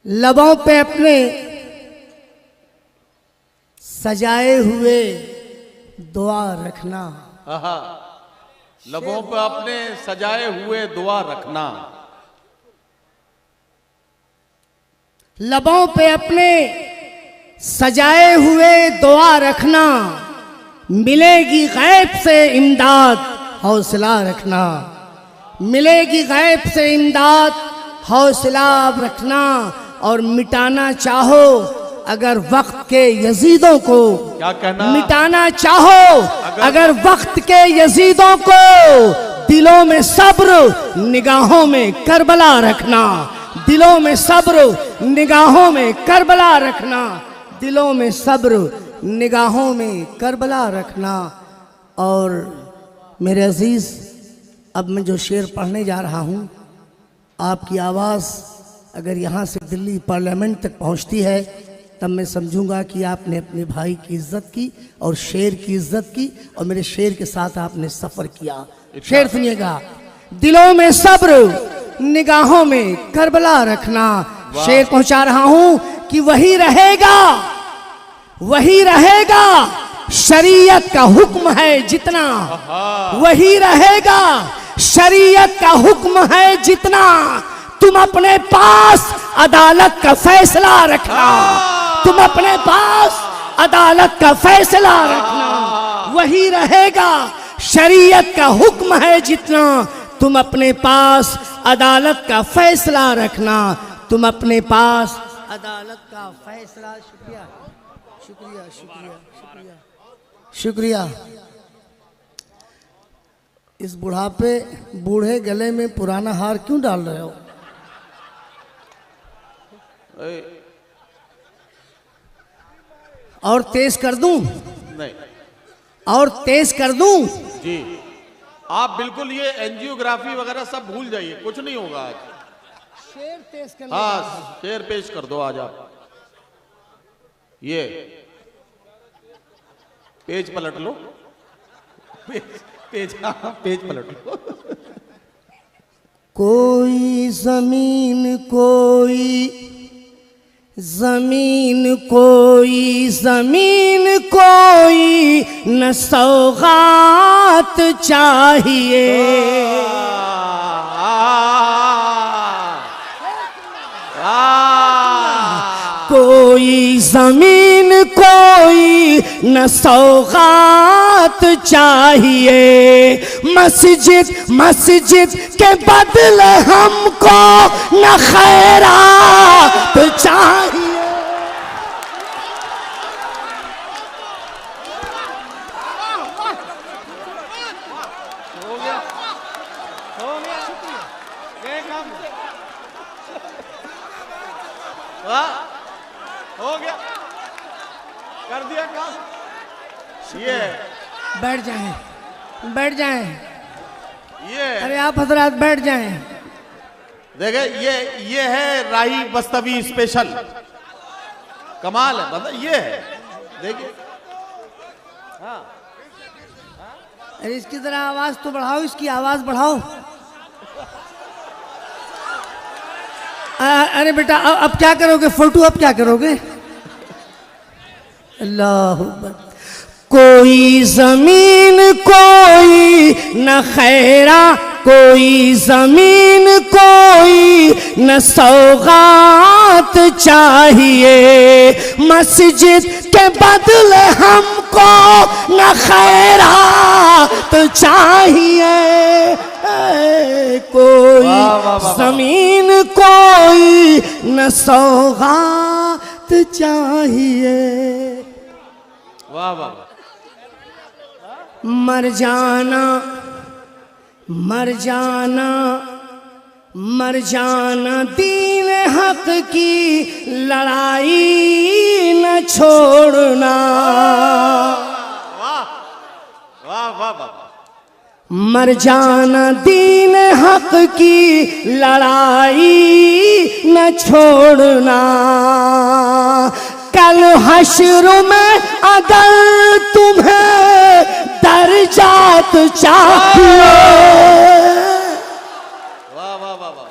लबों पे अपने सजाए हुए दुआ रखना। आहा, लबों पे अपने सजाए हुए दुआ रखना। लबों पे अपने सजाए हुए दुआ रखना, मिलेगी गैब से इमदाद हौसला रखना। मिलेगी गैब से इमदाद हौसला रखना। और मिटाना चाहो अगर वक्त के यजीदों को, क्या कहना? मिटाना चाहो अगर वक्त के यजीदों को, दिलों में सब्र निगाहों में करबला रखना। दिलों में सब्र निगाहों में करबला रखना। दिलों में सब्र निगाहों में करबला रखना। और मेरे अजीज, अब मैं जो शेर पढ़ने जा रहा हूँ, आपकी आवाज़ अगर यहाँ से दिल्ली पार्लियामेंट तक पहुँचती है तब मैं समझूंगा कि आपने अपने भाई की इज्जत की और शेर की इज्जत की और मेरे शेर के साथ आपने सफ़र किया। शेर सुनिएगा। दिलों में सब्र निगाहों में करबला रखना। शेर पहुंचा रहा हूं कि वही रहेगा, वही रहेगा शरीयत का हुक्म है जितना। वही रहेगा शरीयत का हुक्म है जितना। तुम अपने पास अदालत का फैसला रखना। तुम अपने पास अदालत का फैसला रखना। वही रहेगा शरीयत का हुक्म है जितना। तुम अपने पास अदालत का फैसला रखना। तुम अपने पास अदालत का फैसला। शुक्रिया शुक्रिया शुक्रिया शुक्रिया शुक्रिया। इस बुढ़ापे बूढ़े गले में पुराना हार क्यों डाल रहे हो? और तेज कर दूं? नहीं। और तेज कर दूं? जी, आप बिल्कुल ये एंजियोग्राफी वगैरह सब भूल जाइए, कुछ नहीं होगा आज। शेर तेज करना। हाँ, शेर पेश कर दो आज आप। ये पेज पलट लो। पेज पलट लो। कोई जमीन कोई जमीन कोई जमीन कोई न सौगात चाहिए। कोई जमीन कोई न सौगात चाहिए। मस्जिद मस्जिद के बदले हमको न खैरात चाहिए। हो गया, कर दिया काम। ये बैठ जाएं, बैठ जाएं। ये अरे आप हजरात बैठ जाएं। देखे, ये है राही बस्तवी स्पेशल। कमाल है, मतलब ये है, देखिए। हाँ, अरे इसकी तरह आवाज तो बढ़ाओ, इसकी आवाज बढ़ाओ। अरे बेटा अब क्या करोगे? फोटो अब क्या करोगे? अल्लाह अकबर। कोई जमीन कोई न खैरा, कोई जमीन कोई न सौगात चाहिए। मस्जिद के बदले हमको न खैरात चाहिए। कोई जमीन कोई न सौगात चाहिए। वाह वाह। मर जाना मर जाना मर जाना दीन हक की लड़ाई न छोड़ना। वाह वाह वाह वाह। मर जाना दीन हक की लड़ाई न छोड़ना। कल हश्र में अगर तुम्हें दर्जात चाहिए। वाह वाह वाह वाह।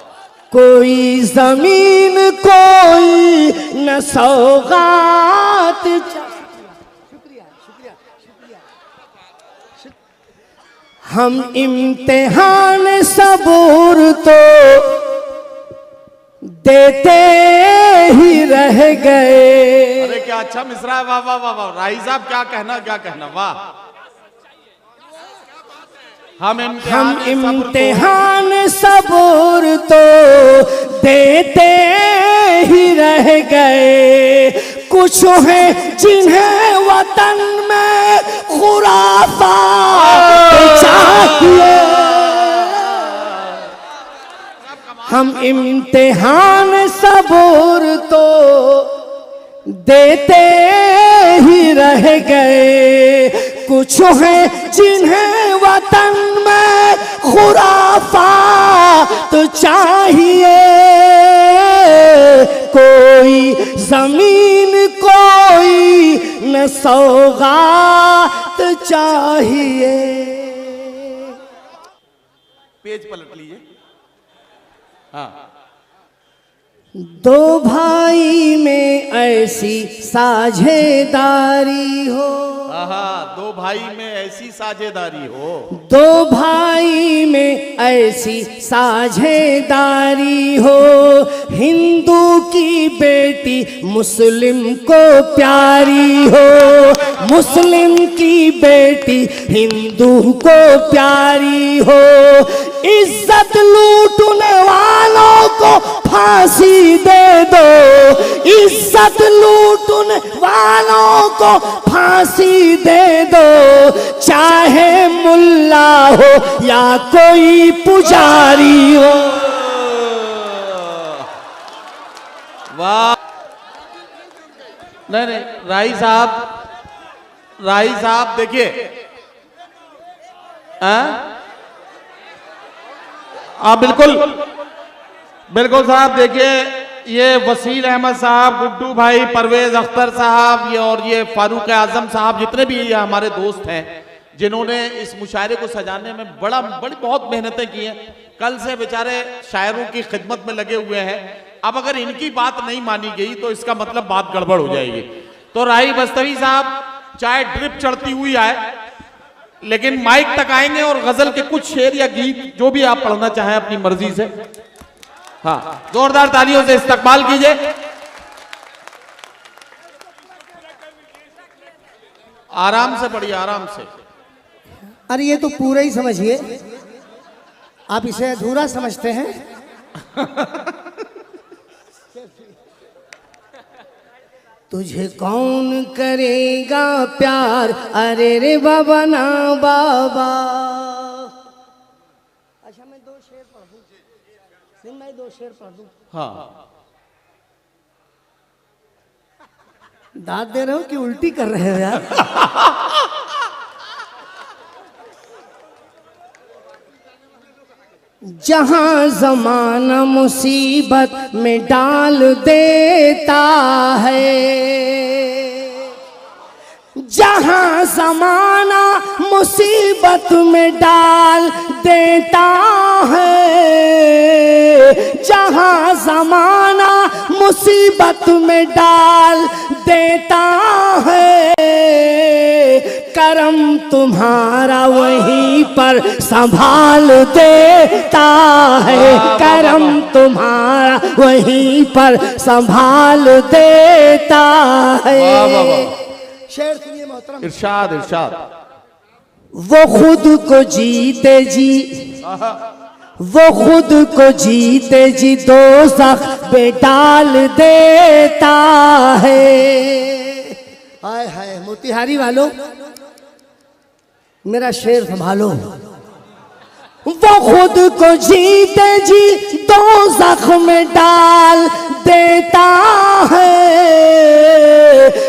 कोई जमीन कोई न सौगात। हम इम्तिहान सबूर तो देते ही रह गए। अरे क्या अच्छा मिसरा है, वाह वाह वाह वाह। राही साहब क्या कहना, वाह। हम इम्तिहान सबूर तो देते ही रह गए। कुछ है जिन्हें वतन में खुराफात चाहिए। हम इम्तिहान सबूर तो देते ही रह गए। कुछ है जिन्हें वतन में खुराफात चाहिए। कोई जमीन कोई न सौगात चाहिए। पेज पलट लीजिए। हाँ। दो भाई में ऐसी साझेदारी हो। दो भाई में ऐसी साझेदारी हो। दो भाई में ऐसी साझेदारी हो। हिंदू की बेटी मुस्लिम को प्यारी हो। मुस्लिम की बेटी हिंदू को प्यारी हो। इज्जत लूटने वालों को फांसी दे दो। इज्जत लूटने वालों को फांसी दे दो। चाहे मुल्ला हो या कोई पुजारी हो। वाह। नहीं, राही साहब देखिए, बिल्कुल साहब देखिए, ये वसील अहमद साहब, गुड्डू भाई, परवेज अख्तर साहब, ये और ये फारूक आजम साहब, जितने भी ये हमारे दोस्त हैं जिन्होंने इस मुशायरे को सजाने में बड़ी बहुत मेहनतें की हैं। कल से बेचारे शायरों की खिदमत में लगे हुए हैं। अब अगर इनकी बात नहीं मानी गई तो इसका मतलब बात गड़बड़ हो जाएगी। तो राही बस्तवी साहब चाहे ड्रिप चढ़ती हुई आए, लेकिन माइक तक आएंगे और गजल के कुछ शेर या गीत जो भी आप पढ़ना चाहें अपनी मर्जी से। हाँ, जोरदार तालियों से इस्तकबाल कीजिए। आराम से पढ़िए, आराम से। अरे ये तो पूरा ही समझिए, आप इसे अधूरा समझते हैं। तुझे कौन करेगा प्यार, अरे रे बाबा ना बाबा। अच्छा मैं दो शेर पढ़ दूं। मैं दो शेर पढ़ दूं। हाँ। दाद दे रहे हो कि उल्टी कर रहे हो यार? जहां जमाना मुसीबत में डाल देता है। जहां जमाना मुसीबत में डाल देता है। जहां जमाना मुसीबत में डाल देता है। करम तुम्हारा वहीं पर संभाल देता है। करम तुम्हारा वहीं पर संभाल देता है। शेर सुनिए मोहतरम। इरशाद इरशाद। वो खुद को जीते जी, वो खुद को जीते जी दोज़ख में डाल देता है। हाय हाय मोतिहारी वालों, मेरा शेर संभालो। वो खुद को जीते जी दोज़ख में डाल देता है।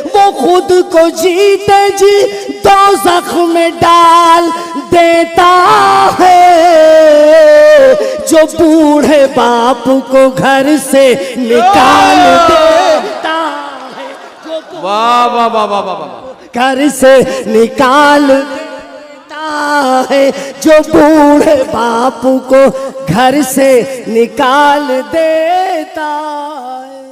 वो खुद को जीते जी दोज़ख में डाल देता है। जो बूढ़े बाप को घर से निकाल देता है। वाह वाह वाह वाह वाह वाह। घर से निकाल देता है जो बूढ़े बापू को घर से निकाल देता है।